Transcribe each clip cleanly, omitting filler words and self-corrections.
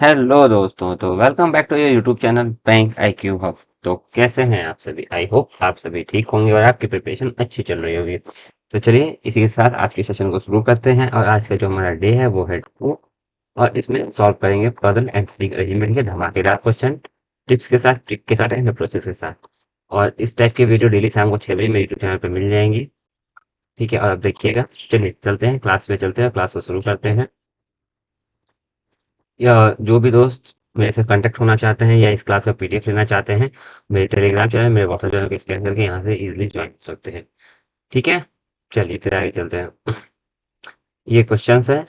Hello दोस्तों, तो welcome back to your YouTube channel bank I Q hub. तो कैसे हैं आप सभी? आई होप आप सभी ठीक होंगे और आपकी प्रिपरेशन अच्छी चल रही होगी। तो चलिए इसी के साथ आज के सेशन को शुरू करते हैं। और आज का जो हमारा डे है वो है 2, और इसमें सॉल्व करेंगे पजल एंड स्टिक अरेंजमेंट के धमाकेदार क्वेश्चन, टिप्स के साथ, ट्रिक के साथ एंड अप्रोचेस के साथ। और इस टाइप की वीडियो डेली शाम को 6 बजे मेरे यूट्यूब चैनल पर मिल जाएंगी। ठीक है, और अब देखिएगा। चलिए चलते हैं क्लास में, चलते हैं क्लास को शुरू करते हैं। या जो भी दोस्त मेरे से कांटेक्ट होना चाहते हैं या इस क्लास का पीडीएफ लेना चाहते हैं, मेरे टेलीग्राम चैनल, मेरे व्हाट्सएप चैनल को स्कैन करके यहाँ से इजीली ज्वाइन कर सकते हैं। ठीक है, चलिए फिर आगे चलते हैं। ये क्वेश्चंस है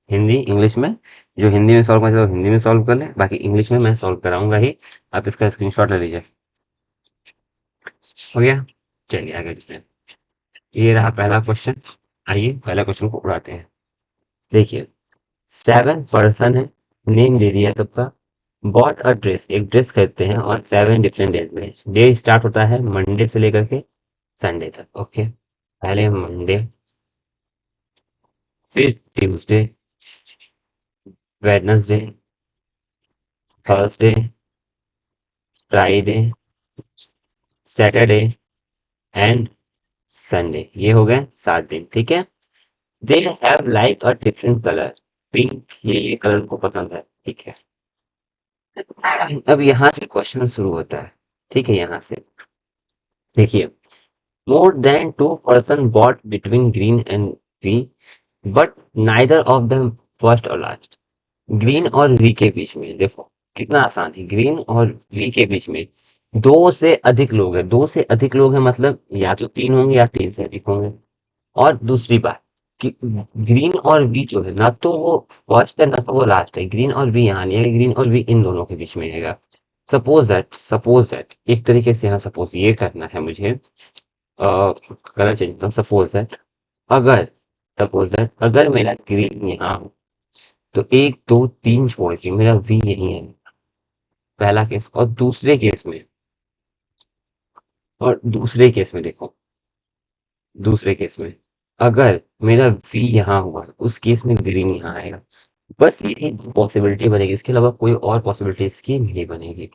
हिंदी इंग्लिश में। जो हिंदी में सॉल्व कर हिंदी में सॉल्व कर लें, बाकी इंग्लिश में मैं सॉल्व कराऊंगा ही। आप इसका स्क्रीनशॉट ले लीजिए। हो गया, चलिए आगे चलते हैं। ये रहा पहला क्वेश्चन। आइए पहला क्वेश्चन को उड़ाते हैं। देखिए, 7 पर्सन है, नेम दे दिया सबका। बॉट अ ड्रेस, एक ड्रेस खरीदते हैं और 7 डिफरेंट डेज में। डे स्टार्ट होता है मंडे से लेकर के संडे तक। ओके, पहले मंडे, फिर Tuesday, Wednesday, Thursday, Friday, Saturday and Sunday. ये हो गए 7 दिन। ठीक है, they have like a different colour. Pink, ये कलर को पसंद है। ठीक है, अब यहाँ से क्वेश्चन शुरू होता है। ठीक है, यहाँ से देखिए, more than 2 person bought between green and V, but neither of them first or last। Green और वी के बीच में देखो कितना आसान है। ग्रीन और वी के बीच में दो से अधिक लोग हैं। दो से अधिक लोग हैं मतलब या तो 3 होंगे या 3 से अधिक होंगे। और दूसरी बात कि ग्रीन और वी जो है, ना तो वो फर्स्ट है ना तो वो लास्ट है। ग्रीन और वी यहाँ नहीं है, ग्रीन और वी इन दोनों के बीच में है। सपोज दैट एक तरीके से यहाँ सपोज ये करना है मुझे। कलर चेंज करता हूँ। सपोज दैट अगर मेरा ग्रीन यहाँ हो, तो 1 2 3 छोड़ के मेरा वी यही है। पहला केस। और दूसरे केस में देखो, दूसरे केस में अगर मेरा वी यहाँ हुआ, उस केस में ग्रीन यहाँ आएगा। बस ये एक पॉसिबिलिटी बनेगी, इसके अलावा कोई और पॉसिबिलिटी इसकी नहीं बनेगी।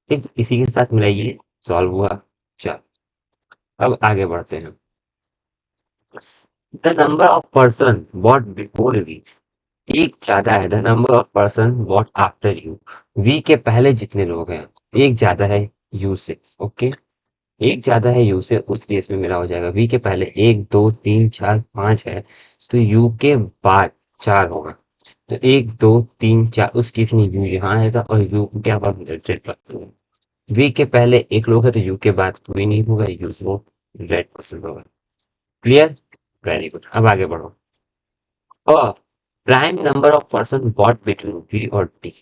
ठीक, इसी के साथ मेरा ये सॉल्व हुआ। चल, अब आगे बढ़ते हैं। The number of person bought before V, एक ज्यादा है। The number of person bought after U, V के पहले जितने लोग हैं एक ज्यादा है यू से। ओके, एक ज्यादा है यू से, उस केस में मेरा हो जाएगा वी के पहले 1 2 3 4 5 है, तो यू के बाद 4 होगा। तो 1 2 3 4, उस केस में यू यहाँ आएगा और यू क्या बाद रेड पर। वी के पहले एक लोग है तो यू के बाद कोई नहीं होगा, यू वो रेड परसेंट होगा। Clear, very good. अब आगे बढ़ो। और prime number of person bought between V और टी,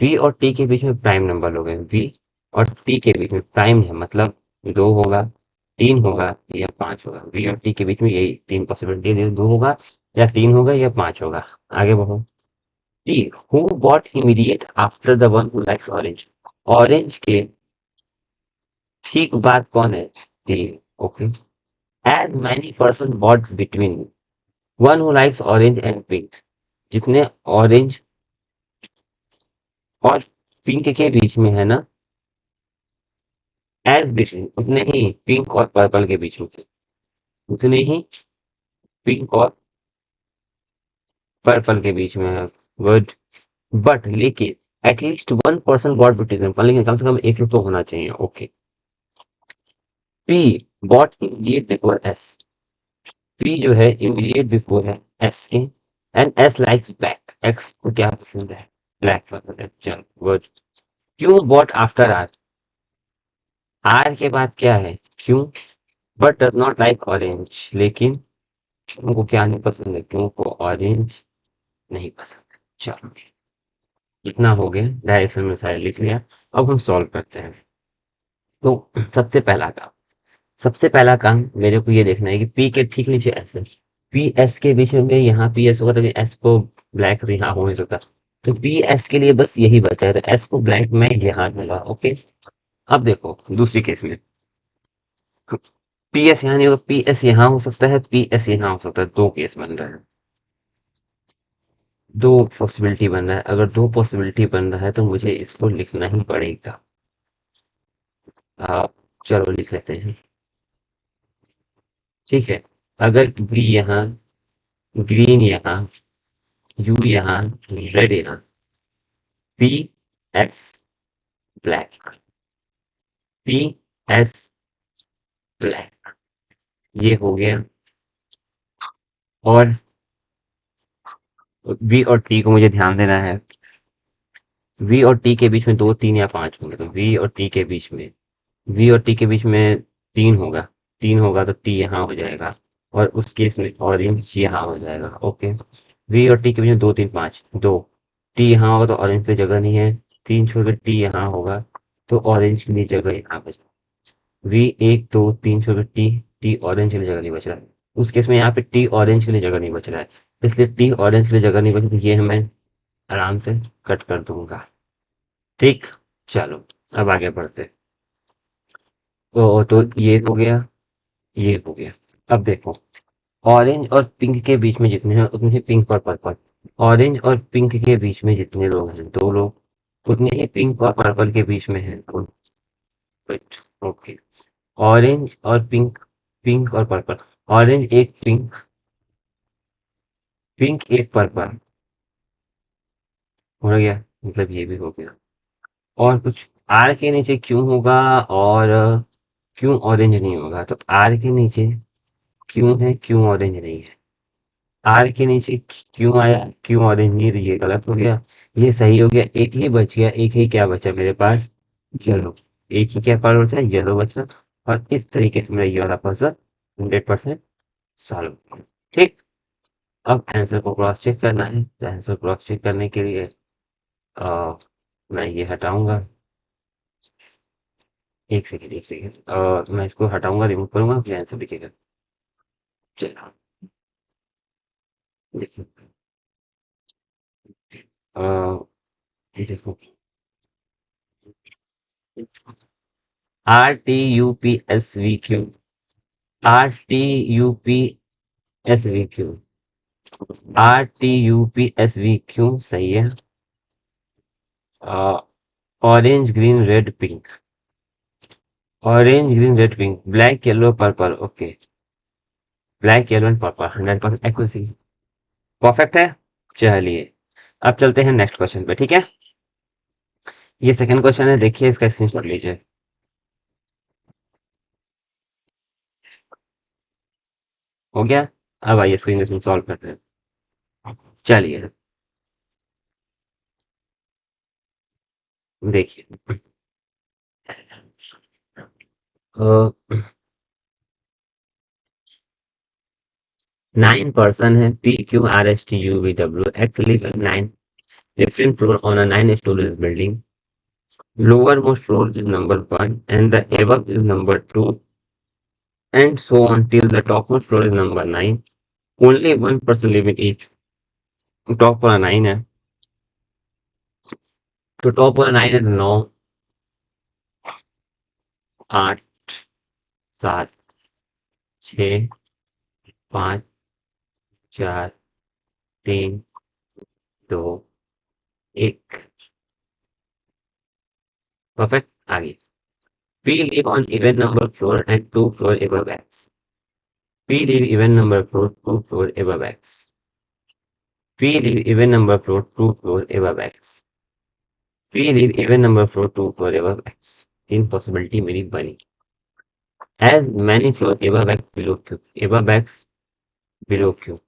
वी और टी के बीच में प्राइम नंबर लोग हैं। वी और टी के बीच में प्राइम है मतलब 2 होगा, 3 होगा या 5 होगा। वी और टी के बीच में यही 3 पॉसिबिलिटी है, 2 होगा या 3 होगा या 5 होगा। आगे बढ़ो। T, who bought immediate after the one who likes orange, orange के ठीक बाद कौन है? T. Okay, as many person bought between one who likes orange and pink, जितने ऑरेंज और पिंक के बीच में है ना, एज बिटवीन उतने ही पिंक और पर्पल के बीच में थे, उतने ही पिंक और पर्पल के बीच में है। गुड, बट लेकिन एटलीस्ट 1 पर्सन बॉट बिटवीन, लेकिन कम से कम एक लोग तो होना चाहिए। Okay, P bought immediate before S, P जो है इमीडिएट बिफोर है एस के। And S likes black, X को क्या पसंद है? ब्लैक पसंद है। चलो गुड। क्यों बॉट आफ्टर आर, आर के बाद क्या है? क्यों, but does not like orange, लेकिन क्यों को क्या नहीं पसंद है? क्यों को ऑरेंज नहीं पसंद है। चलो, इतना हो गया। डायरेक्शन में सारे लिख लिया। अब हम सॉल्व करते हैं। तो सबसे पहला काम मेरे को ये देखना है कि पी के ठीक नीचे एस है। पी एस के बीच में यहाँ पी एस होगा तो एस को ब्लैक यहाँ हो नहीं सकता। तो पी एस के लिए बस यही बचा है, तो एस को ब्लैक में यहाँ दूंगा। ओके, अब देखो दूसरी केस में पी एस यहाँ नहीं होगा, पी एस यहाँ हो सकता है, पी एस यहाँ हो सकता है। 2 केस बन रहे हैं। दो पॉसिबिलिटी बन रहा है, अगर दो पॉसिबिलिटी बन रहा है तो मुझे इसको लिखना ही पड़ेगा। चलो लिख लेते हैं। ठीक है, अगर बी यहाँ, ग्रीन यहाँ, यू यहाँ, रेड यहाँ, P S black, P S black, ये हो गया। और वी और टी को मुझे ध्यान देना है। वी और टी के बीच में दो, तीन या पांच होंगे, तो वी और टी के बीच में, वी और टी के बीच में तीन होगा। तीन होगा तो टी यहाँ हो जाएगा, और उस केस में ऑरेंज यहाँ हो जाएगा। ओके, वी और टी के बीच में दो, तीन, पाँच, दो, टी यहाँ होगा तो ऑरेंज की जगह नहीं है। तीन छोड़ कर टी यहाँ होगा तो ऑरेंज के लिए जगह यहाँ बच, वी एक, दो, तीन छोड़ कर टी, टी ऑरेंज के लिए जगह नहीं बच रहा है। उस केस में यहाँ पे टी ऑरेंज के लिए जगह नहीं बच रहा है, इसलिए टी ऑरेंज के लिए जगह नहीं बची, तो ये मैं आराम से कट कर दूंगा। ठीक, चलो अब आगे बढ़ते। तो ये हो गया, ये हो गया। अब देखो, ऑरेंज और पिंक के बीच में जितने हैं उतने ही पिंक और पर्पल, ऑरेंज और पिंक के बीच में जितने लोग हैं दो लोग, उतने ही पिंक और पर्पल के बीच में हैं दो। वेट, ओके, ऑरेंज और पिंक, पिंक और पर्पल, ऑरेंज एक पिंक, पिंक एक पर्पल, हो गया, मतलब ये भी हो गया। और कुछ आर के नीचे क्यों होगा, और क्यों ऑरेंज नहीं होगा, तो आर के नीचे क्यों है, क्यों ऑरेंज नहीं है। आर के नीचे क्यों आया, क्यों ऑरेंज नहीं, तो ये गलत हो गया। ये सही हो गया, एक ही बच गया, एक ही क्या बचा मेरे पास, येलो। एक ही क्या पार्ट बचा, येलो बचा। और इस तरीके से मेरा ये वाला पजल 100% सॉल्व हो गया। ठीक, अब आंसर को क्रॉस चेक करना है, तो आंसर क्रॉस चेक करने के लिए अ, मैं ये हटाऊंगा। एक सेकेंड, एक सेकेंड, मैं इसको हटाऊंगा, रिमूव करूंगा, फिर आंसर दिखेगा। चलो देखो, अ, ये देखो, RTUPSVQ, RTUPSVQ, RTUPSVQ सही है। Orange green red pink, orange green red pink, black yellow purple, okay, black yellow and purple, 100% accuracy, perfect है। चलिए, अब चलते हैं नेक्स्ट क्वेश्चन पे, ठीक है। ये सेकंड क्वेश्चन है, देखिए इसका स्क्रीनशॉट लीजिए। हो गया। अब आइए इसको इंग्लिश में सॉल्व करते हैं। चलिए, देखिए, 9 पर्सन है, PQRSTUVW actually 9 different floor on a 9 story building. Lower most floor is number 1 and the above is number 2, and so on till the topmost floor is number 9. Only one person live in each। Top वाला 9 है, तो top वाला 9 है, 9, 8, 7, 6, 5, 4, 3, 2, 1। Perfect, आगे। We live on even number floor and 2 floor above X। We live even number floor 2 floor above X। We live even number floor 2 floor above X। We live even number floor 2 floor above X। तीन possibility मेरी बनी। As many floor above X below Q। above X below Q।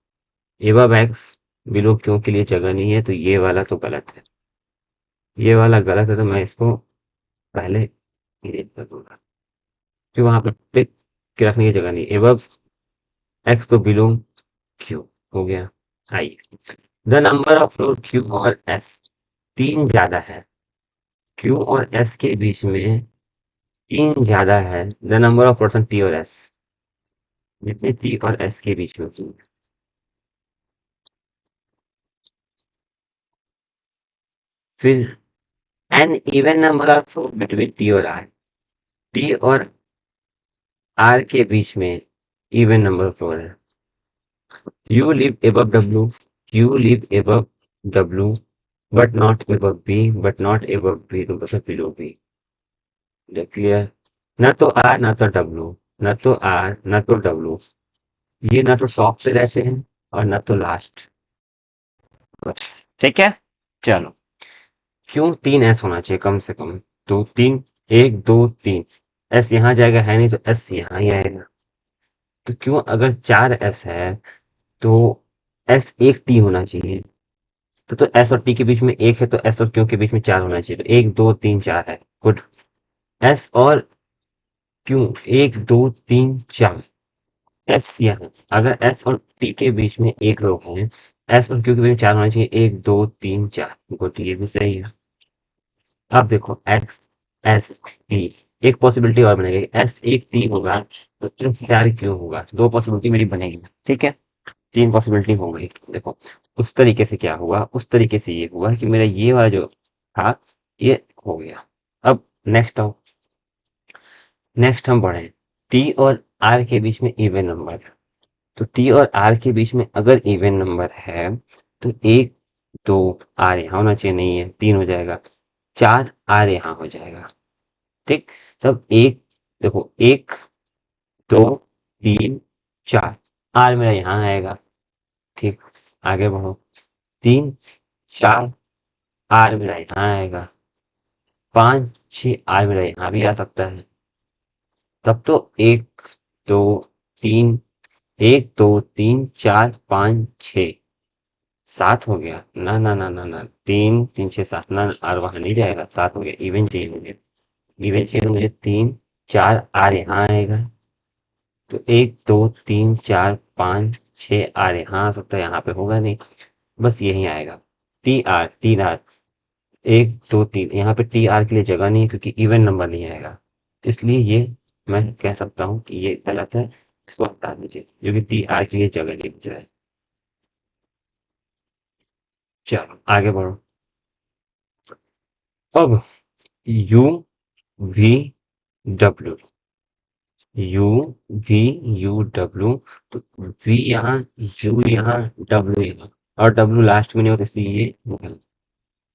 above X below Q के लिए जगह नहीं है, तो ये वाला तो गलत है। ये वाला गलत है, तो मैं इसको पहले इरेज कर दूंगा, कि वहां पे टिक के रखने की जगह नहीं। above X तो below Q हो गया। आइए, the number of floor Q और S, तीन ज्यादा है। Q और S के बीच में तीन ज्यादा है। The number of person T और S, जितने T और S के बीच में। फिर an even number of floor between T और R, T और R के बीच में इवन नंबर ऑफ फ्लोर है। You live above W, you live above W, but not above B, but not above B, तो बस बिलो बी। क्लियर? ना तो आर ना तो डब्लू, ना तो आर ना तो डब्लू, ये ना तो टॉप पे रहते हैं और ना तो लास्ट। ठीक है, चलो। क्यों तीन एस होना चाहिए कम से कम? तो तीन, एक दो तीन, एस यहाँ जाएगा है नहीं, तो एस यहाँ ही आएगा। तो क्यों अगर चार एस है तो एस एक टी होना चाहिए। तो एस और टी के बीच में एक है, तो एस और क्यू के बीच में चार होना चाहिए, तो एक दो तीन चार है। गुड। एस और क्यू, एक दो तीन चार, एस यहाँ, अगर एस और टी के बीच में एक रो है, एस और क्यू के बीच में चार होना चाहिए, एक दो तीन चार। गुड, ये भी सही है। अब देखो एक्स एस टी, एक पॉसिबिलिटी और बनेगी, एस एक टी होगा तो एस चार क्यू होगा, दो पॉसिबिलिटी मेरी बनेगी। ठीक है, तीन पॉसिबिलिटी हो गई। देखो उस तरीके से क्या हुआ, उस तरीके से ये हुआ कि मेरा ये वाला जो था ये हो गया। अब नेक्स्ट आओ, नेक्स्ट हम बढ़े, टी और आर के बीच में इवन नंबर। तो टी और आर के बीच में अगर इवन नंबर है तो एक दो आर यहाँ होना चाहिए, नहीं है, तीन हो जाएगा, चार आर यहाँ हो जाएगा। ठीक, तब एक, देखो एक दो तीन चार, आर मेरा यहाँ आएगा। ठीक, आगे बढ़ो, तीन चार, आर मेरा यहाँ आएगा, पाँच छः, आर मेरा यहाँ भी आ सकता है। तब तो एक दो तीन, एक दो तीन चार पाँच छः, सात हो गया। ना ना ना ना ना, तीन तीन छः सात, ना आर वहाँ नहीं जाएगा, सात हो गया। इवन चाहिए मुझे, इवन चाहिए मुझे, तीन चार, आर यहाँ आएगा। तो एक दो तीन चार पाँच छः, आर यहाँ आ सकता है, यहाँ पे होगा नहीं, बस यही आएगा। टी आर, तीन आर, एक दो तीन, यहाँ पे टी आर के लिए जगह नहीं है क्योंकि इवन नंबर नहीं आएगा, इसलिए ये मैं कह सकता हूँ कि ये गलत है, इसको हटा दीजिए क्योंकि टी आर के लिए जगह नहीं बच रहा है। चलो आगे बढ़ो। अब U V W, U V U W, तो वी यहाँ, यू यहाँ, डब्ल्यू यहाँ, और डब्ल्यू लास्ट में नहीं होता इसलिए ये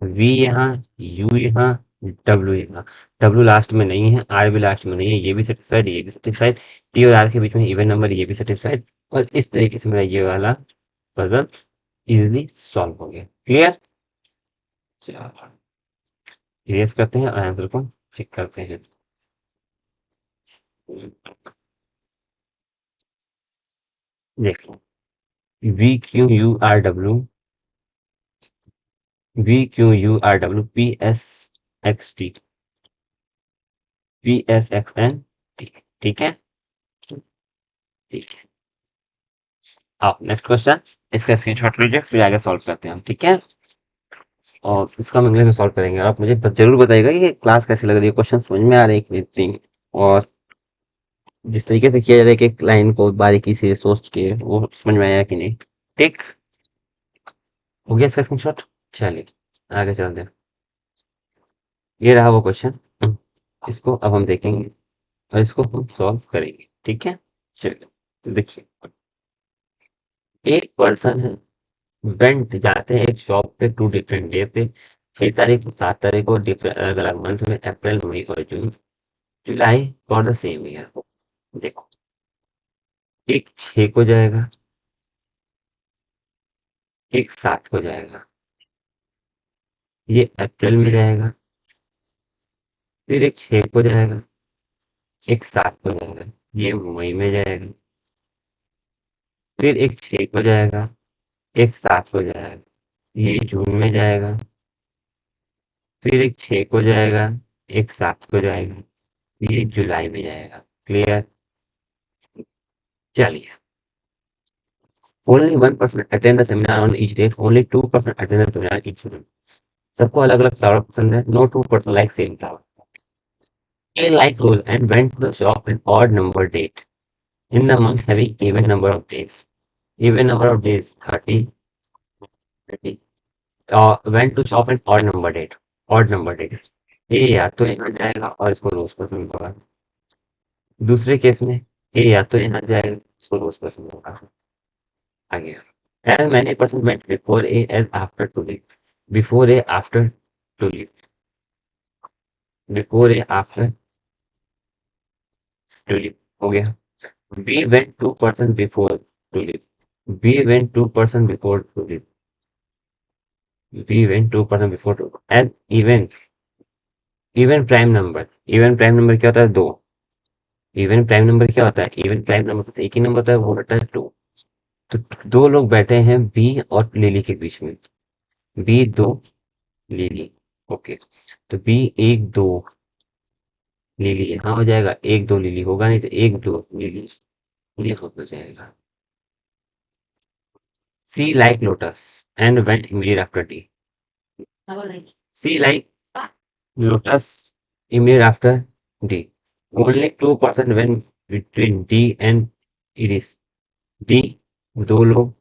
वी यहाँ, यू यहाँ, डब्ल्यू यहाँ, डब्ल्यू लास्ट में नहीं है, आर भी लास्ट में नहीं है, ये भी सेटिस्फाइड, ये भी सेटिस्फाइड, टी और आर के बीच में इवन नंबर, ये भी सेटिस्फाइड, और इस तरीके से मेरा ये वाला पजल इजिली सॉल्व हो गया। क्लियर? चलो इरेज करते हैं और आंसर को चेक करते हैं। देखो, V Q U R W, V Q U R W, P S X T, P S X N T. ठीक है, ठीक है। अब नेक्स्ट क्वेश्चन, इसका स्क्रीनशॉट लीजिए, फिर आगे सॉल्व करते हैं हम। ठीक है, और इसका हम इंग्लिश में सॉल्व करेंगे। आप मुझे जरूर बताइएगा कि ये क्लास कैसी लग रही है, क्वेश्चन समझ में आ रहे हैं कि नहीं, और जिस तरीके से किया जा रहा है कि एक लाइन को बारीकी से सोच के, वो समझ में आया कि नहीं। ठीक, हो गया इसका स्क्रीनशॉट। चलिए आगे चलते हैं। ये रहा वो क्वेश्चन, इसको अब हम देखेंगे और इसको हम सॉल्व करेंगे। ठीक है, चलिए देखिए, एक पर्सन है, वेंट जाते हैं एक शॉप पे टू डिफरेंट डे पे, 6 तारीख को 7 तारीख को, डिफरेंट अलग अलग मंथ में, अप्रैल मई और जून जुलाई फॉर द सेम ईयर। देखो, एक 6 को जाएगा, एक 7 को जाएगा, ये अप्रैल में जाएगा, फिर एक 6 को जाएगा, एक 7 को जाएगा, ये मई में जाएगा, फिर एक 6 को जाएगा, एक 7 को जाएगा, ये जून में जाएगा, फिर एक 6 को जाएगा, एक 7 को जाएगा, ये जुलाई में जाएगा। क्लियर? चलिए, only 1% attend the seminar on each date, only 2% attend the seminar each day. सबको अलग अलग फ्लावर पसंद है, no 2% like same flower. A like rose and went to the shop in odd number date in the month having even number of days. Even number of days 30, 30. Went to shop in odd number date. Odd number date. ए या तो यहाँ जाएगा और इसको रोज पसंद होगा। दूसरे case में ए या तो यहाँ जाएगा, इसको रोज पसंद होगा। आगे As many person went before A as after tulip. Before A after tulip. Before A after tulip. हो गया. We went 2% before tulip. We went 2% before tulip. We went 2% before tulip. As even prime number. Even prime number क्या होता है? दो. Even prime number क्या होता है? Even prime number तो एक ही नंबर होता है, वो होता है टू. तो दो लोग बैठे हैं बी और लिली के बीच में. बी दो लिली. ओके. तो बी एक दो लिली यहाँ हो जाएगा, एक दो लिली होगा नहीं, तो एक दो लिली ये हो जाएगा. C like lotus and went immediate after D. C like lotus immediate after D. Only 2% went between D and Iris. D दो लोग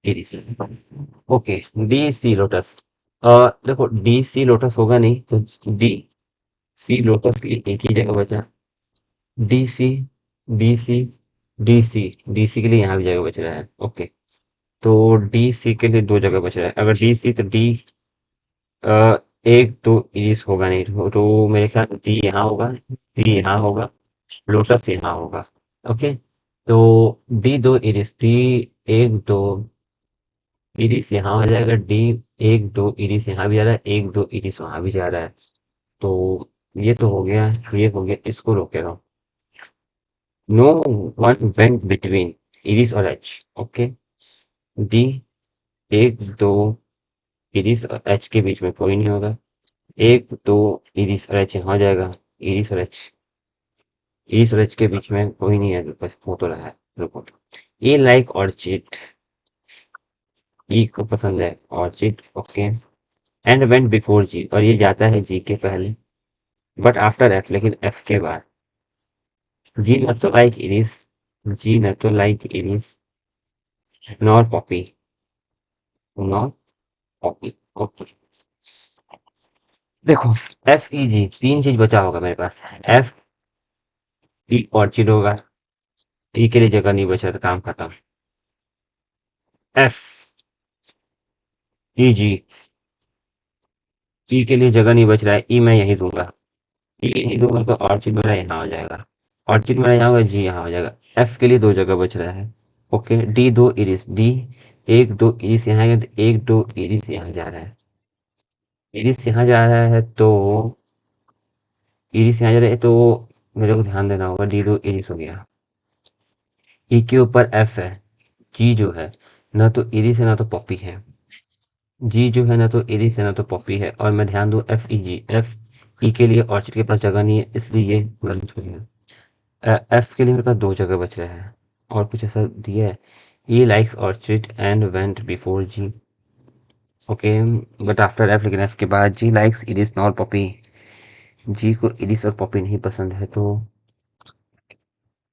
Iris. Okay. D C lotus. देखो डी सी लोटस होगा नहीं, तो डी सी लोटस के लिए एक ही जगह बचा. D C D C D C D C के लिए यहाँ भी जगह बच रहा है. ओके. तो डी सी के लिए दो जगह बच रहा है. अगर डी सी तो डी एक तो इरिस होगा नहीं, तो मेरे ख्याल डी यहाँ होगा, डी यहाँ होगा, लोटस यहाँ होगा. ओके. तो डी दो इरिस, डी एक दो इरिस यहाँ आ जाएगा. डी एक दो इरिस यहाँ भी जा रहा है, एक दो इरिस वहां भी जा रहा है. तो ये तो हो गया, ये हो गया. इसको रोके रहो. No one went between iris और एच. ओके. डी एक दो इरिस और एच के बीच में कोई नहीं होगा. एक दो इरिस और एच यहाँ जाएगा. इरिस और एच, इरिस और एच के बीच में कोई नहीं है, बस हो तो रहा है. रुको. ए लाइक ऑर्चिड. ई को पसंद है orchid. Okay. And went before G, और ये जाता है जी के पहले, बट आफ्टर एफ, लेकिन एफ के बाद. जी नॉट तो लाइक इरिस. जी नॉट तो like iris nor poppy. Nor poppy. Okay. देखो एफ ई जी तीन चीज बचा होगा मेरे पास. एफ ई ऑर्चिड होगा. टी के लिए जगह नहीं बचा तो काम खत्म. एफ ई जी, टी के लिए जगह नहीं बच रहा है. ई मैं यही दूंगा. ई यही दूंगा तो ऑर्चिड मेरा यहाँ हो जाएगा. ऑर्चिड मेरा यहाँ होगा, जी यहाँ हो जाएगा. एफ के लिए दो जगह बच रहा है. ओके. डी दो इरिस. डी एक दो इरिस यहाँ है, तो एक दो इरिस यहाँ जा रहा है. इरिस यहाँ जा रहा है तो इरिस यहाँ जा रहा है, तो मेरे को ध्यान देना होगा. डी दो इरिस हो गया. ई के ऊपर एफ है. जी जो है ना तो इरिस है ना तो पॉपी है. जी जो है ना तो इरिस है ना तो पॉपी है. और मैं ध्यान दूं एफ ई जी, एफ ई के लिए ऑर्चिड के पास जगह नहीं है, इसलिए ये गलत हो गया. एफ के लिए मेरे पास दो जगह बच रहा है. और कुछ ऐसा दिया है. E likes orchid and went before G. Okay. But after F, लेकिन एफ के बाद G likes iris not poppy. G को इरिस और पॉपी नहीं पसंद है, तो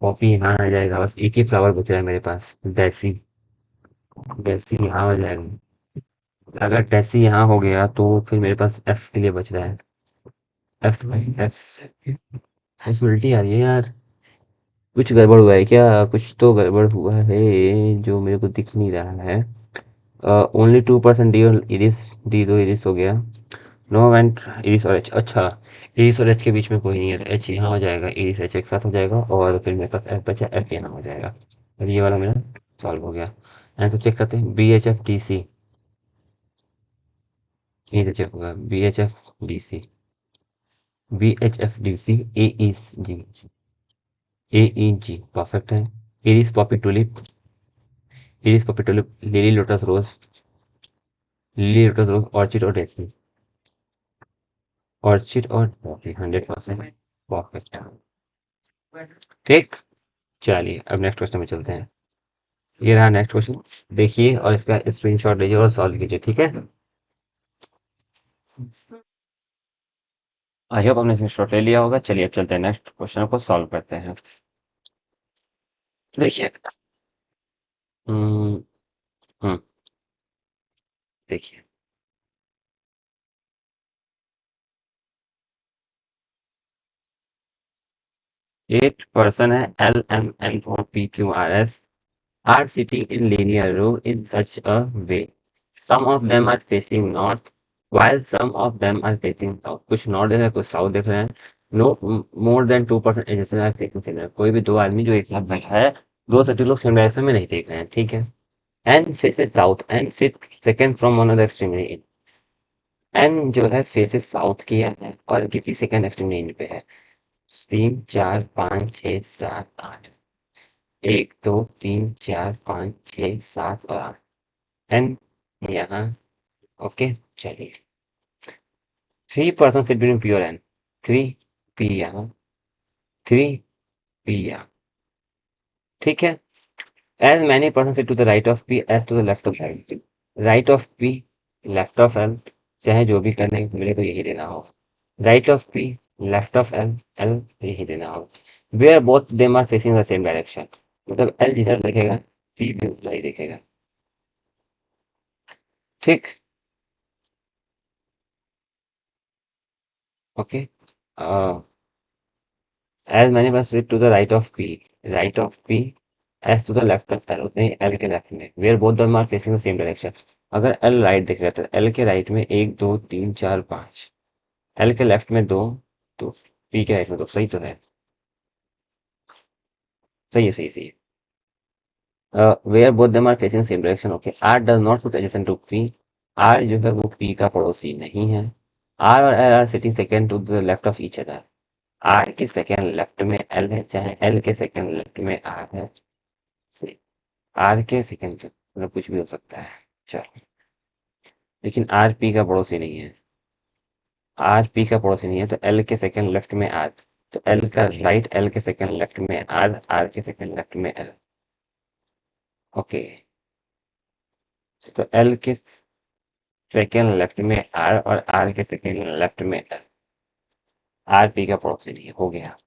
पॉपी यहाँ आ जाएगा. बस एक ही फ्लावर बच रहा है मेरे पास, डेसी. डेसी यहाँ आ जाएगा. अगर डेसी यहाँ हो गया तो फिर मेरे पास एफ के लिए बच रहा है. एफ एफ एफ उल्टी आ रही है यार. कुछ गड़बड़ हुआ है क्या? कुछ तो गड़बड़ हुआ है जो मेरे को दिख नहीं रहा है. ओनली 2% डी और इरिस. डी दो इरिस हो गया. नो एंड इरिस और एच. अच्छा. इरिस और एच के बीच में कोई नहीं है, तो एच यहाँ हो जाएगा, इरिस एच एक साथ हो जाएगा, और फिर मेरे पास एफ बचा, एफ यहाँ हो जाएगा. और ये वाला मेरा सॉल्व हो गया. आंसर चेक करते हैं. B H F D C. ये तो चेक होगा. B H F D C. B H F D C A E G. A E G perfect है. Iris poppy tulip. Iris poppy tulip. Lily lotus rose. Lily lotus rose orchid और daisy. Orchid और daisy 100% perfect. ठीक. चलिए अब next question में चलते हैं. ये रहा नेक्स्ट क्वेश्चन. देखिए और इसका स्क्रीनशॉट लीजिए और सॉल्व कीजिए. ठीक है. आई होप आपने स्क्रीनशॉट ले लिया होगा. चलिए अब चलते हैं नेक्स्ट क्वेश्चन को सॉल्व करते हैं. देखिए. हम्म हम्म, देखिए. 8 पर्सन है. L M N O P Q R S. are sitting in linear row in such a way. Some of them are facing north, while some of them are facing south. कुछ north देख रहे हैं, कुछ south देख रहे हैं. No more than 2% adjacent are facing same direction. कोई भी दो आदमी जो एक साथ बैठा है, दो से तीन लोग सेम डायरेक्शन में नहीं देख रहे हैं, ठीक है. N faces south and sit second from one of the extremely in. N जो है फेसेस साउथ की है और किसी सेकंड एक्सट्रीमली इन पे है. 3 4 5 6 7 8. 1 2 3 4 5 6 7 और 8. एन यहाँ. ओके, चलिए. 3% sit between P और N. 3 P यहाँ, 3 P यहाँ, ठीक है. As many persons sit to the right of P as to the left of L. Right of P, left of L, चाहे जो भी करने मेरे को यही देना होगा. Right of P, left of L, L यही देना होगा. Where both them are facing the same direction. मतलब L जिधर देखेगा, P भी उधर ही देखेगा. ठीक. Okay. As many persons sit to the right of P. Right of P as to the left of L. उतने ही L के लेफ्ट में. Where both them are facing the same direction. अगर L राइट दिख रहा है तो L के right में 1 2 3 4 5. L के लेफ्ट में 2, तो P के राइट में 2. सही तो है. सही है, सही है. Where both them are facing same direction. Okay. R does not sit adjacent to P. R जो है वो P का पड़ोसी नहीं है. R और L are sitting second to the left of each other. R के सेकंड लेफ्ट में L है, चाहे L के सेकंड लेफ्ट में R है. R के सेकंड मतलब कुछ भी हो सकता है. चलो. लेकिन R P का पड़ोसी नहीं है. R P का पड़ोसी नहीं है तो L के सेकंड लेफ्ट में R. तो L का राइट L के सेकंड लेफ्ट में R, R के सेकंड लेफ्ट में L. ओके. तो L के सेकंड लेफ्ट में R और R के सेकंड लेफ्ट में L. R P का पड़ोसी नहीं है. हो गया.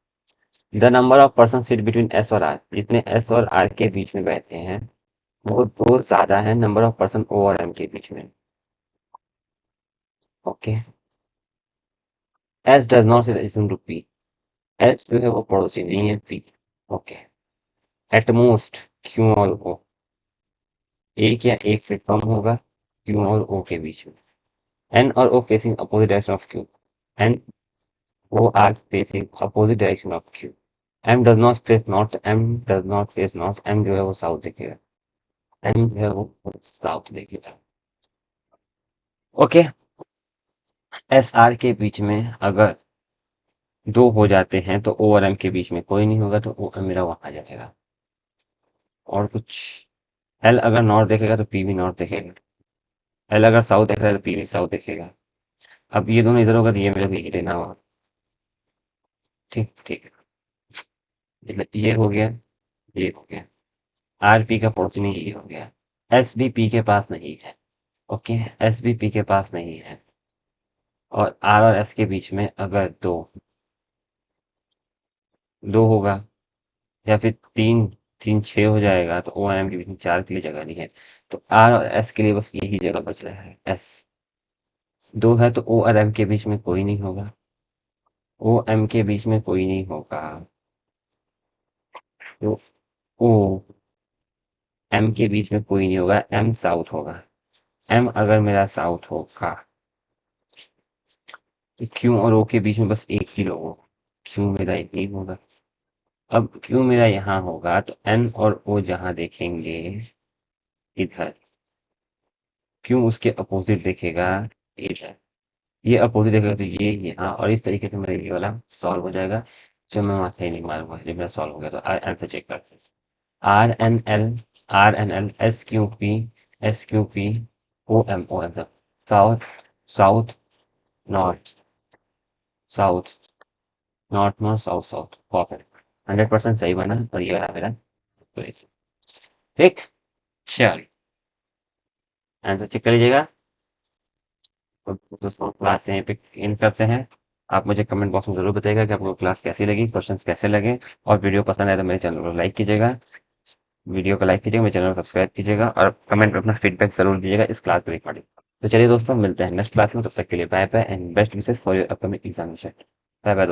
The number of person sit between S और R. जितने S और R के बीच में बैठे हैं वो दो ज्यादा है नंबर ऑफ पर्सन O और M के बीच में. Okay. S does not sit adjacent to P. S जो है वो पड़ोसी नहीं है P. Okay. At most Q और O. एक या एक से कम होगा Q और O के बीच में. N और O facing opposite direction of Q. N O are facing opposite direction of Q. M does not face north. M does not face north. M जो है वो साउथ देखेगा. M जो है वो साउथ देखेगा. ओके. एस आर के बीच में अगर दो हो जाते हैं तो ओ और एम के बीच में कोई नहीं होगा तो ओ मेरा वहां जाएगा. और कुछ. एल अगर नॉर्थ देखेगा तो पी भी नॉर्थ देखेगा. एल अगर साउथ देखेगा तो पी भी साउथ देखेगा. अब ये दोनों इधर होगा तो ये मेरे को यही देना होगा. ठीक ठीक. मतलब ये हो गया, ये हो गया. आर पी का पड़ोसी नहीं, ये हो गया. एस बी पी के पास नहीं है. ओके. एस बी पी के पास नहीं है. और आर और एस के बीच में अगर दो दो होगा या फिर तीन तीन छः हो जाएगा तो ओ और एम के बीच में चार के लिए जगह नहीं है. तो आर और एस के लिए बस यही जगह बच रहा है. एस दो है तो ओ और एम के बीच में कोई नहीं होगा. ओ एम के बीच में कोई नहीं होगा. तो ओ एम के बीच में कोई नहीं होगा. एम साउथ होगा. एम अगर मेरा साउथ होगा तो क्यू और ओ के बीच में बस एक ही लोग होगा. क्यू मेरा एक ही होगा. अब क्यू मेरा यहाँ होगा तो एन और ओ जहाँ देखेंगे इधर, क्यों उसके अपोजिट देखेगा इधर. ये अपोजिट देखेगा तो ये यहाँ, और इस तरीके से मेरा ये वाला सॉल्व हो जाएगा. जो मैं माथा ही नहीं मारूंगा जब मेरा सॉल्व हो गया. तो आंसर चेक करते हैं. RNL, RNL, SQP, SQP, OM answer. South, south, north, south, north, north, south, south. Perfect. 100% सही बना और ये रहा मेरा. ठीक. चल आंसर चेक कर लीजिएगा. तो दोस्तों क्लास यहीं पे इन करते हैं. आप मुझे कमेंट बॉक्स में जरूर बताइएगा कि आपको क्लास कैसी लगी, क्वेश्चंस कैसे लगे. और वीडियो पसंद आए तो मेरे चैनल को लाइक कीजिएगा. वीडियो को लाइक कीजिएगा, मेरे चैनल को सब्सक्राइब कीजिएगा और कमेंट में अपना फीडबैक जरूर दीजिएगा इस क्लास के रिगार्डिंग. तो चलिए दोस्तों, मिलते हैं नेक्स्ट क्लास में. तब तक के लिए bye bye and best wishes for your upcoming examination. Bye bye.